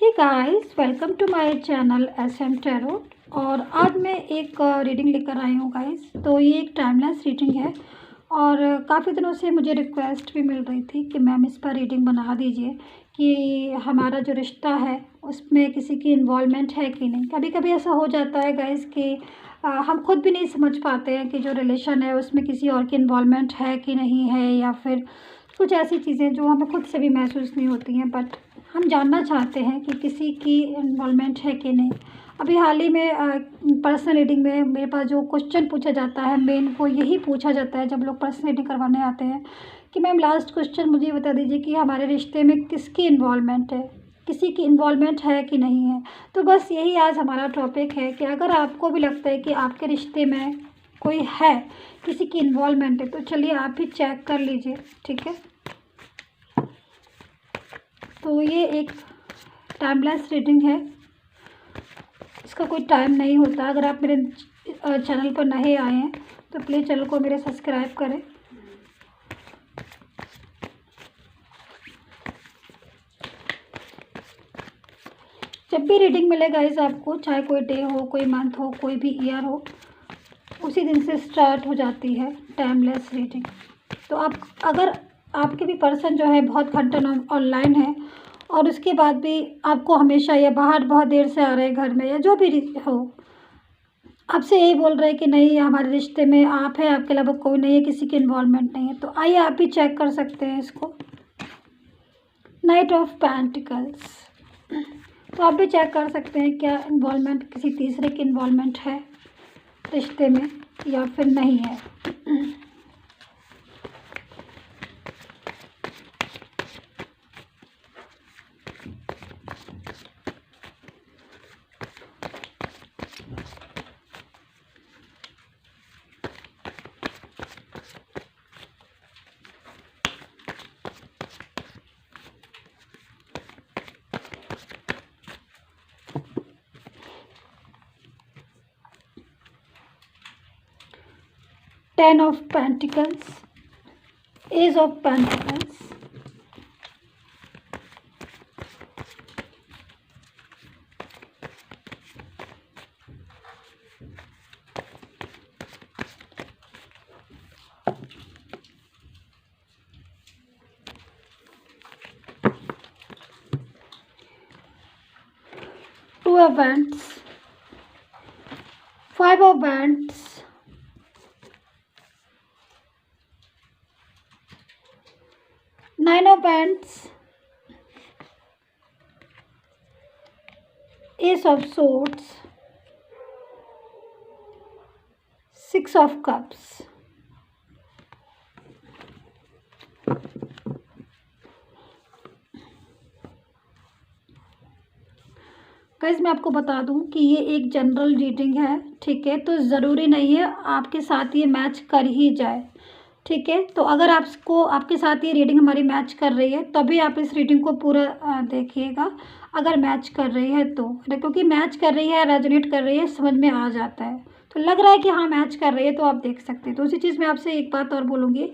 Hey guys, welcome to my channel SM tarot. और आज मैं एक रीडिंग लेकर आई हूँ गाइस। तो ये एक टाइमलेस रीडिंग है और काफ़ी दिनों से मुझे रिक्वेस्ट भी मिल रही थी कि मैम इस पर रीडिंग बना दीजिए कि हमारा जो रिश्ता है उसमें किसी की इन्वॉल्वमेंट है कि नहीं। कभी कभी ऐसा हो जाता है गाइस कि हम खुद भी नहीं समझ पाते हैं कि जो रिलेशन है उसमें किसी और की इन्वॉल्वमेंट है कि नहीं है, या फिर कुछ ऐसी चीज़ें जो हमें खुद से भी महसूस नहीं होती हैं, बट हम जानना चाहते हैं कि किसी की इन्वॉल्वमेंट है कि नहीं। अभी हाल ही में पर्सनल रीडिंग में मेरे पास जो क्वेश्चन पूछा जाता है, मेन को यही पूछा जाता है जब लोग पर्सनल रीडिंग करवाने आते हैं कि मैम लास्ट क्वेश्चन मुझे बता दीजिए कि हमारे रिश्ते में किसकी इन्वॉल्वमेंट है, किसी की इन्वॉल्वमेंट है कि नहीं है। तो बस यही आज हमारा टॉपिक है कि अगर आपको भी लगता है कि आपके रिश्ते में कोई है, किसी की इन्वॉल्वमेंट है, तो चलिए आप भी चेक कर लीजिए, ठीक है। तो ये एक टाइमलेस रीडिंग है, इसका कोई टाइम नहीं होता। अगर आप मेरे चैनल पर नए आए हैं तो प्लीज़ चैनल को मेरे सब्सक्राइब करें। जब भी रीडिंग मिले गाइस आपको, चाहे कोई डे हो, कोई मंथ हो, कोई भी ईयर हो, उसी दिन से स्टार्ट हो जाती है टाइमलेस रीडिंग। तो आप अगर आपके भी पर्सन जो है बहुत घंटों ऑनलाइन है और उसके बाद भी आपको हमेशा या बाहर बहुत देर से आ रहे हैं घर में, या जो भी हो, आपसे यही बोल रहे हैं कि नहीं हमारे रिश्ते में आप हैं, आपके अलावा कोई नहीं है, किसी की इन्वॉल्वमेंट नहीं है, तो आइए आप भी चेक कर सकते हैं इसको। Night of pentacles. तो आप भी चेक कर सकते हैं क्या इन्वॉल्वमेंट, किसी तीसरे की इन्वॉल्वमेंट है रिश्ते में या फिर नहीं है। 10 of Pentacles, Ace of Pentacles, Two of Wands, Five of Wands, Nine of Wands, Ace of Swords, Six of Cups। Guys मैं आपको बता दूं कि ये एक जनरल रीडिंग है, ठीक है। तो ज़रूरी नहीं है आपके साथ ये मैच कर ही जाए, ठीक है। तो अगर आपको आपके साथ ये रीडिंग हमारी मैच कर रही है तभी आप इस रीडिंग को पूरा देखिएगा। अगर मैच कर रही है तो, क्योंकि मैच कर रही है, रेजोनेट कर रही है, समझ में आ जाता है। तो लग रहा है कि हाँ मैच कर रही है तो आप देख सकते हैं। तो उसी चीज़ में आपसे एक बात और बोलूँगी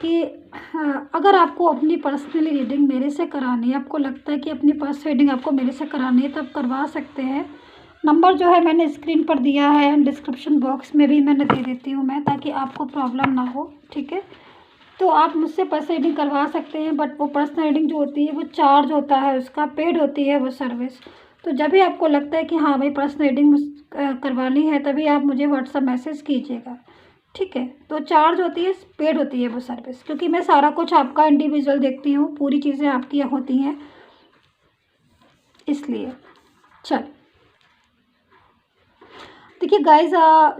कि अगर आपको अपनी पर्सनली रीडिंग मेरे से करानी है, आपको लगता है कि अपनी पर्सनल रीडिंग आपको मेरे से करानी है, तो आप करवा सकते हैं। नंबर जो है मैंने स्क्रीन पर दिया है, डिस्क्रिप्शन बॉक्स में भी मैंने दे देती हूँ मैं, ताकि आपको प्रॉब्लम ना हो, ठीक है। तो आप मुझसे पर्सनल रीडिंग करवा सकते हैं, बट वो पर्सनल रीडिंग जो होती है वो चार्ज होता है, उसका पेड होती है वो सर्विस। तो जब भी आपको लगता है कि हाँ भाई पर्सनल रीडिंग करवानी है तभी आप मुझे व्हाट्सअप मैसेज कीजिएगा, ठीक है। तो चार्ज होती है, पेड होती है वो सर्विस, क्योंकि मैं सारा कुछ आपका इंडिविजुअल देखती हूँ, पूरी चीज़ें आपकी होती हैं, इसलिए। चल देखिए गाइस,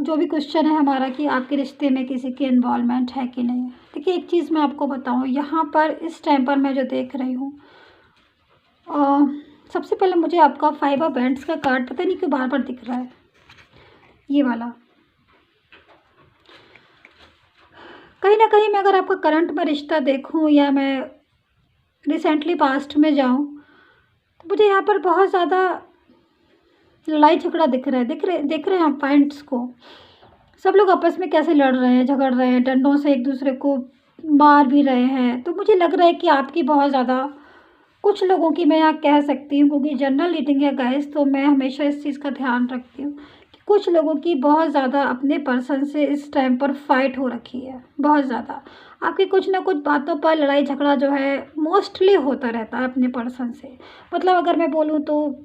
जो भी क्वेश्चन है हमारा कि आपके रिश्ते में किसी की इन्वॉल्वमेंट है कि नहीं। देखिए एक चीज़ मैं आपको बताऊँ, यहाँ पर इस टाइम पर मैं जो देख रही हूँ, सबसे पहले मुझे आपका 5 ऑफ बैंड्स का कार्ड पता नहीं क्यों बार बार दिख रहा है, ये वाला। कहीं ना कहीं मैं अगर आपका करंट में रिश्ता देखूं या मैं रिसेंटली पास्ट में जाऊं तो मुझे यहाँ पर बहुत ज़्यादा लड़ाई झगड़ा दिख रहा है। देख रहे हैं आप पॉइंट्स को, सब लोग आपस में कैसे लड़ रहे हैं, झगड़ रहे हैं, डंडों से एक दूसरे को मार भी रहे हैं। तो मुझे लग रहा है कि आपकी बहुत ज़्यादा कुछ लोगों की मैं यहाँ कह सकती हूँ, क्योंकि जनरल रीडिंग है गाइस, तो मैं हमेशा इस चीज़ का ध्यान रखती हूँ कि कुछ लोगों की बहुत ज़्यादा अपने पर्सन से इस टाइम पर फाइट हो रखी है, बहुत ज़्यादा। आपकी कुछ ना कुछ बातों पर लड़ाई झगड़ा जो है मोस्टली होता रहता है अपने पर्सन से। मतलब अगर मैं बोलूँ तो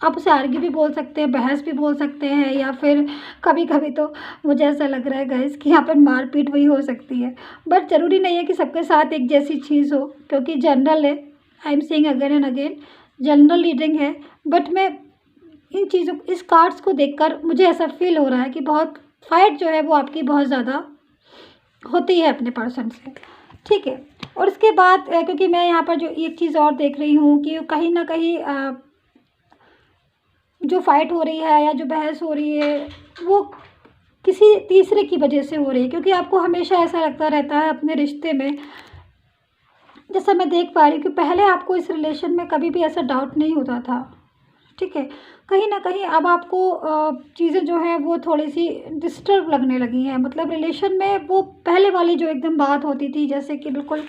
आप उसे आर्ग्यू भी बोल सकते हैं, बहस भी बोल सकते हैं, या फिर कभी कभी तो मुझे ऐसा लग रहा है गाइस कि यहाँ पर मारपीट भी हो सकती है। बट ज़रूरी नहीं है कि सबके साथ एक जैसी चीज़ हो, क्योंकि जनरल है। I am saying again and again, general reading है। बट मैं इन चीज़ों, इस कार्ड्स को देखकर मुझे ऐसा फील हो रहा है कि बहुत फाइट जो है वो आपकी बहुत ज़्यादा होती है अपने पर्सन से, ठीक है। और इसके बाद क्योंकि मैं यहाँ पर जो एक चीज़ और देख रही हूँ कि कहीं ना कहीं जो फाइट हो रही है या जो बहस हो रही है वो किसी तीसरे की वजह से हो रही है, क्योंकि आपको हमेशा ऐसा लगता रहता है अपने रिश्ते में, जैसा मैं देख पा रही हूँ कि पहले आपको इस रिलेशन में कभी भी ऐसा डाउट नहीं होता था, ठीक है। कहीं ना कहीं अब आपको चीज़ें जो है वो थोड़ी सी डिस्टर्ब लगने लगी हैं। मतलब रिलेशन में वो पहले वाली जो एकदम बात होती थी, जैसे कि बिल्कुल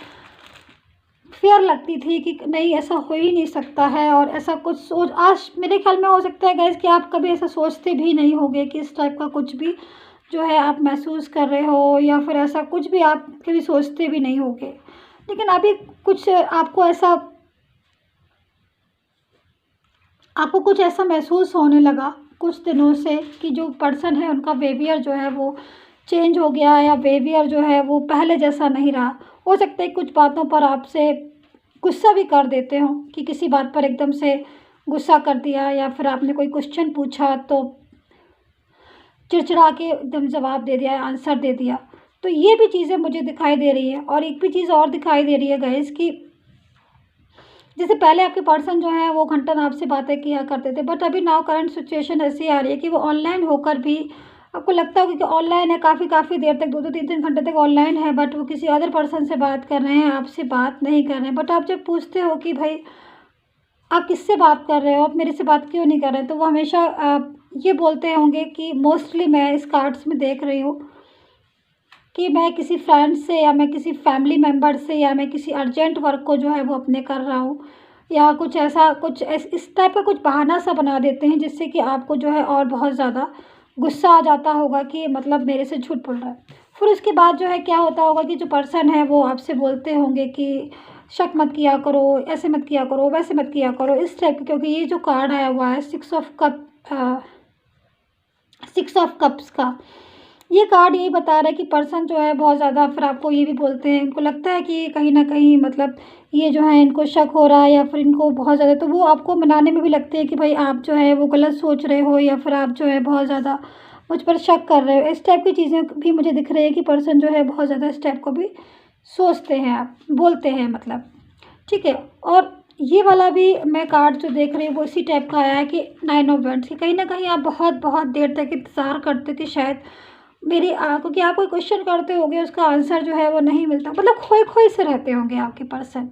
फेयर लगती थी कि नहीं ऐसा हो ही नहीं सकता है, और ऐसा कुछ सोच, आज मेरे ख्याल में हो सकता है गाइस कि आप कभी ऐसा सोचते भी नहीं होंगे कि इस टाइप का कुछ भी जो है आप महसूस कर रहे हो, या फिर ऐसा कुछ भी आप कभी सोचते भी नहीं होंगे। लेकिन अभी कुछ आपको कुछ ऐसा महसूस होने लगा कुछ दिनों से कि जो पर्सन है उनका बिहेवियर जो है वो चेंज हो गया, या बिहेवियर जो है वो पहले जैसा नहीं रहा। हो सकता है कुछ बातों पर आपसे गुस्सा भी कर देते हो, कि किसी बात पर एकदम से गुस्सा कर दिया, या फिर आपने कोई क्वेश्चन पूछा तो चिड़चिड़ा के एकदम जवाब दे दिया, आंसर दे दिया। तो ये भी चीज़ें मुझे दिखाई दे रही है। और एक भी चीज़ और दिखाई दे रही है गाइस कि जैसे पहले आपके पर्सन जो है वो घंटन आपसे बातें किया करते थे, बट अभी नाउ करंट सिचुएशन ऐसी आ रही है कि वो ऑनलाइन होकर भी आपको लगता होगा कि ऑनलाइन है, काफ़ी देर तक 2-2 3-3 घंटे तक ऑनलाइन है, बट वो किसी अदर पर्सन से बात कर रहे हैं, आपसे बात नहीं कर रहे हैं। बट आप जब पूछते हो कि भाई आप किससे बात कर रहे हो, आप मेरे से बात क्यों नहीं कर रहे, तो वो हमेशा ये बोलते होंगे कि मोस्टली मैं इस कार्ड्स में देख रही हूँ कि मैं किसी फ्रेंड से, या मैं किसी फैमिली मेम्बर से, या मैं किसी अर्जेंट वर्क को जो है वो अपने कर रहा हूँ, या कुछ ऐसा इस टाइप का कुछ बहाना सा बना देते हैं, जिससे कि आपको जो है और बहुत ज़्यादा गुस्सा आ जाता होगा कि मतलब मेरे से झूठ बोल रहा है। फिर उसके बाद जो है क्या होता होगा कि जो पर्सन है वो आपसे बोलते होंगे कि शक मत किया करो, ऐसे मत किया करो, वैसे मत किया करो, इस टाइप की। क्योंकि ये जो कार्ड आया हुआ है 6 ऑफ कप्स का, ये कार्ड यही बता रहा है कि पर्सन जो है बहुत ज़्यादा, फिर आपको ये भी बोलते हैं, इनको लगता है कि कहीं ना कहीं मतलब ये जो है इनको शक हो रहा है, या फिर इनको बहुत ज़्यादा, तो वो आपको मनाने में भी लगते हैं कि भाई आप जो है वो गलत सोच रहे हो, या फिर आप जो है बहुत ज़्यादा मुझ पर शक कर रहे हो। इस टाइप की चीज़ें भी मुझे दिख रही है कि पर्सन जो है बहुत ज़्यादा इस टाइप को भी सोचते हैं, आप बोलते हैं मतलब, ठीक है। और ये वाला भी मैं कार्ड जो देख रही हूँ वो इसी टाइप का आया है कि 9 ऑफ वैंड्स की, कहीं ना कहीं आप बहुत बहुत देर तक इंतज़ार करते थे शायद मेरी क्योंकि आप कोई क्वेश्चन करते होंगे, उसका आंसर जो है वो नहीं मिलता, मतलब खोए खोए से रहते होंगे आपके पर्सन।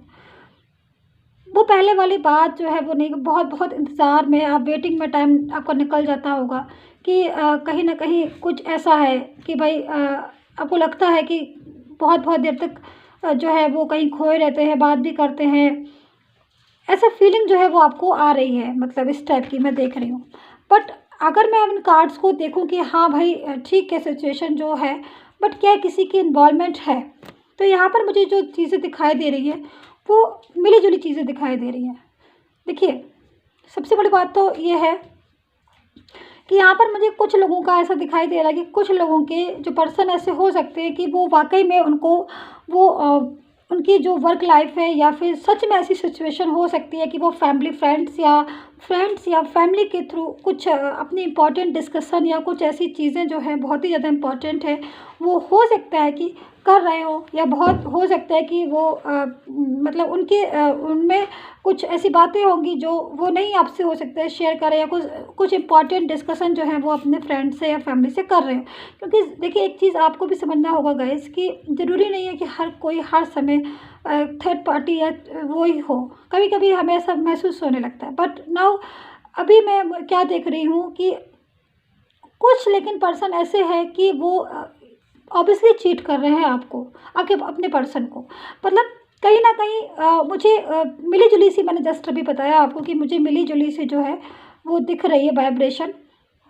वो पहले वाली बात जो है वो नहीं, बहुत बहुत इंतज़ार में, आप वेटिंग में टाइम आपका निकल जाता होगा कि कहीं ना कहीं कुछ ऐसा है कि भाई आपको लगता है कि बहुत बहुत देर तक जो है वो कहीं खोए रहते हैं, बात भी करते हैं, ऐसा फीलिंग जो है वो आपको आ रही है, मतलब इस टाइप की मैं देख रही हूँ। बट अगर मैं इन कार्ड्स को देखूँ कि हाँ भाई ठीक है सिचुएशन जो है, बट क्या किसी की इन्वॉल्वमेंट है, तो यहाँ पर मुझे जो चीज़ें दिखाई दे रही है वो मिली जुली चीज़ें दिखाई दे रही हैं। देखिए, सबसे बड़ी बात तो ये है कि यहाँ पर मुझे कुछ लोगों का ऐसा दिखाई दे रहा है कि कुछ लोगों के जो पर्सन ऐसे हो सकते हैं कि वो वाकई में उनको वो उनकी जो वर्क लाइफ है, या फिर सच में ऐसी सिचुएशन हो सकती है कि वो फ्रेंड्स या फैमिली के थ्रू कुछ अपनी इम्पोर्टेंट डिस्कशन, या कुछ ऐसी चीज़ें जो है बहुत ही ज़्यादा इम्पोर्टेंट है, वो हो सकता है कि कर रहे हो, या बहुत हो सकता है कि वो मतलब उनमें कुछ ऐसी बातें होंगी जो वो नहीं आपसे हो सकता है शेयर करें, या कुछ इम्पॉर्टेंट डिस्कशन जो है वो अपने फ्रेंड से या फैमिली से कर रहे हैं। क्योंकि देखिए, एक चीज़ आपको भी समझना होगा गाइस कि ज़रूरी नहीं है कि हर कोई हर समय थर्ड पार्टी या वो ही हो, कभी कभी हमें ऐसा महसूस होने लगता है। बट नाउ अभी मैं क्या देख रही हूँ कि कुछ लेकिन पर्सन ऐसे हैं कि वो ऑब्वियसली चीट कर रहे हैं आपको, आपके अपने पर्सन को। मतलब कहीं ना कहीं मुझे मिली जुली सी, मैंने जस्ट अभी बताया आपको कि मुझे मिली जुली सी जो है वो दिख रही है वाइब्रेशन,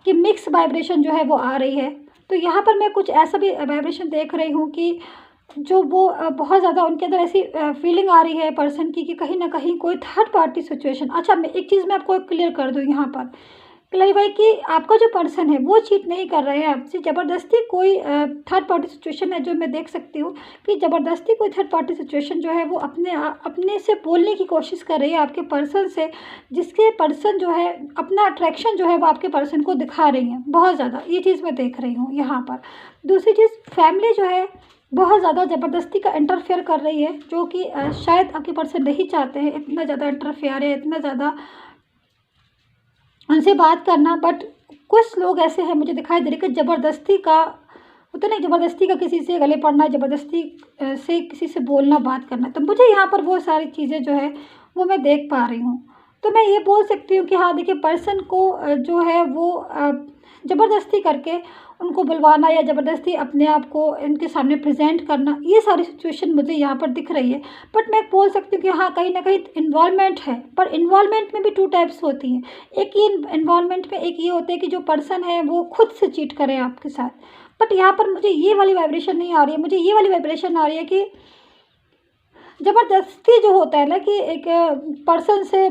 कि मिक्स वाइब्रेशन जो है वो आ रही है। तो यहाँ पर मैं कुछ ऐसा भी वाइब्रेशन देख रही हूँ कि जो वो बहुत ज़्यादा उनके अंदर ऐसी फीलिंग आ रही है पर्सन की कि कहीं ना कहीं कोई थर्ड पार्टी सिचुएशन। अच्छा, मैं एक चीज़ मैं आपको क्लियर कर दूँ यहाँ पर क्लैरिफाई कि आपका जो पर्सन है वो चीट नहीं कर रहे हैं आपसे, ज़बरदस्ती कोई थर्ड पार्टी सिचुएशन है जो मैं देख सकती हूँ कि ज़बरदस्ती कोई थर्ड पार्टी सिचुएशन जो है वो अपने से बोलने की कोशिश कर रही है आपके पर्सन से, जिसके पर्सन जो है अपना अट्रैक्शन जो है वो आपके पर्सन को दिखा रही हैं बहुत ज़्यादा। ये चीज़ मैं देख रही हूँ यहाँ पर। दूसरी चीज़, फैमिली जो है बहुत ज़्यादा ज़बरदस्ती का इंटरफेयर कर रही है, जो कि शायद आपके पर्सन नहीं चाहते हैं इतना ज़्यादा इंटरफेयर है, इतना ज़्यादा उनसे बात करना। बट कुछ लोग ऐसे हैं मुझे दिखाई दे रहे कि ज़बरदस्ती का होता नहीं, ज़बरदस्ती का किसी से गले पड़ना, ज़बरदस्ती से किसी से बोलना, बात करना। तो मुझे यहाँ पर वो सारी चीज़ें जो है वो मैं देख पा रही हूँ। तो मैं ये बोल सकती हूँ कि हाँ देखिए, पर्सन को जो है वो ज़बरदस्ती करके उनको बुलवाना या ज़बरदस्ती अपने आप को इनके सामने प्रेजेंट करना, ये सारी सिचुएशन मुझे यहाँ पर दिख रही है। बट मैं बोल सकती हूँ कि हाँ कहीं ना कहीं इन्वॉल्वमेंट है, पर इन्वॉल्वमेंट में भी टू टाइप्स होती हैं। एक ये इन्वॉल्वमेंट में एक ये होता है कि जो पर्सन है वो खुद से चीट करे आपके साथ। बट यहाँ पर मुझे ये वाली वाइब्रेशन नहीं आ रही है, मुझे ये वाली वाइब्रेशन आ रही है कि ज़बरदस्ती जो होता है ना कि एक पर्सन से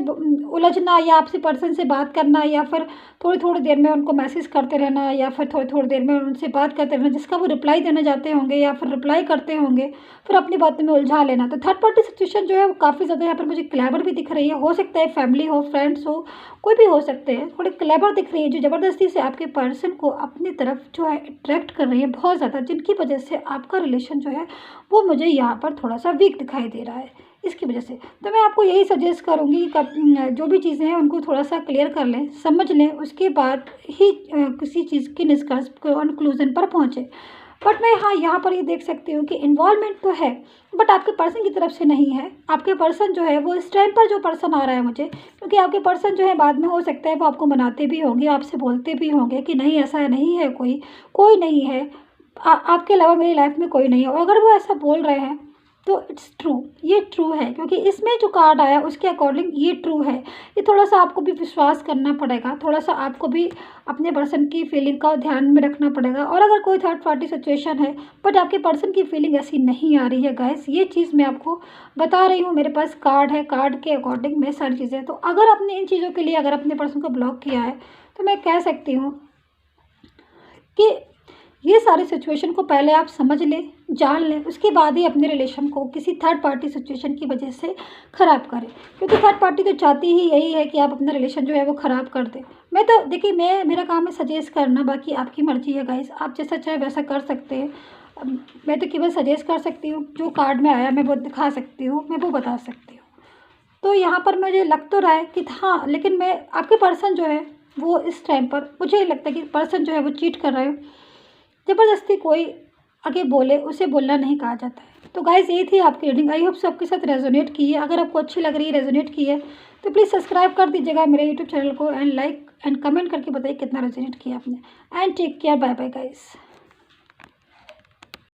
उलझना या आपसे पर्सन से बात करना, या फिर थोड़ी थोड़ी देर में उनको मैसेज करते रहना, या फिर थोड़ी थोड़ी देर में उनसे बात करते रहना जिसका वो रिप्लाई देना चाहते होंगे या फिर रिप्लाई करते होंगे, फिर अपनी बातों में उलझा लेना। तो थर्ड पार्टी सिचुएशन जो है वो काफ़ी ज़्यादा यहाँ पर मुझे क्लेवर भी दिख रही है। हो सकता है फैमिली हो, फ्रेंड्स हो, कोई भी हो सकते हैं, थोड़ी क्लेवर दिख रही है जो ज़बरदस्ती से आपके पर्सन को अपनी तरफ जो है अट्रैक्ट कर रही है बहुत ज़्यादा, जिनकी वजह से आपका रिलेशन जो है वो मुझे यहाँ पर थोड़ा सा वीक दिखाई दे रहा है इसकी वजह से। तो मैं आपको यही सजेस्ट करूँगी कि जो भी चीज़ें हैं उनको थोड़ा सा क्लियर कर लें, समझ लें, उसके बाद ही किसी चीज़ के निष्कर्ष कंक्लूजन पर पहुँचे। बट मैं हाँ यहाँ पर ये देख सकती हूँ कि इन्वॉल्वमेंट तो है, बट आपके पर्सन की तरफ से नहीं है। आपके पर्सन जो है वो इस टाइम पर जो पर्सन आ रहा है मुझे, क्योंकि आपके पर्सन जो है बाद में हो सकता है वो आपको मनाते भी होंगे, आपसे बोलते भी होंगे कि नहीं ऐसा नहीं है, कोई नहीं है, आपके अलावा मेरी लाइफ में कोई नहीं है। और अगर वो ऐसा बोल रहे हैं तो इट्स ट्रू, ये ट्रू है, क्योंकि इसमें जो कार्ड आया उसके अकॉर्डिंग ये ट्रू है। ये थोड़ा सा आपको भी विश्वास करना पड़ेगा, थोड़ा सा आपको भी अपने पर्सन की फीलिंग का ध्यान में रखना पड़ेगा। और अगर कोई थर्ड पार्टी सिचुएशन है बट आपके पर्सन की फीलिंग ऐसी नहीं आ रही है गाइस, ये चीज़ मैं आपको बता रही हूँ, मेरे पास कार्ड है, कार्ड के अकॉर्डिंग में सारी चीज़ें। तो अगर आपने इन चीज़ों के लिए अगर अपने पर्सन को ब्लॉक किया है तो मैं कह सकती हूँ कि ये सारी सिचुएशन को पहले आप समझ लें, जान लें, उसके बाद ही अपने रिलेशन को किसी थर्ड पार्टी सिचुएशन की वजह से ख़राब करें। क्योंकि थर्ड पार्टी तो चाहती ही यही है कि आप अपना रिलेशन जो है वो ख़राब कर दें। मैं तो देखिए, मेरा काम है सजेस्ट करना, बाकी आपकी मर्ज़ी है गाइस, आप जैसा चाहे वैसा कर सकते हैं। मैं तो केवल सजेस्ट कर सकती हूँ, जो कार्ड में आया मैं वो दिखा सकती हूँ, मैं वो बता सकती हूँ। तो यहाँ पर मुझे लग तो रहा है कि हाँ, लेकिन मैं आपके पर्सन जो है वो इस टाइम पर मुझे लगता है कि पर्सन जो है वो चीट कर रहे हैं। ज़बरदस्ती कोई आगे बोले उसे बोलना नहीं कहा जाता है। तो गाइज़ ये थी आपकी रीडिंग, आई होप सबके साथ रेजोनेट की है। अगर आपको अच्छी लग रही है, रेजोनेट की है, तो प्लीज़ सब्सक्राइब कर दीजिएगा मेरे यूट्यूब चैनल को, एंड लाइक एंड कमेंट करके बताइए कितना रेजोनेट किया आपने। And take care, bye bye guys.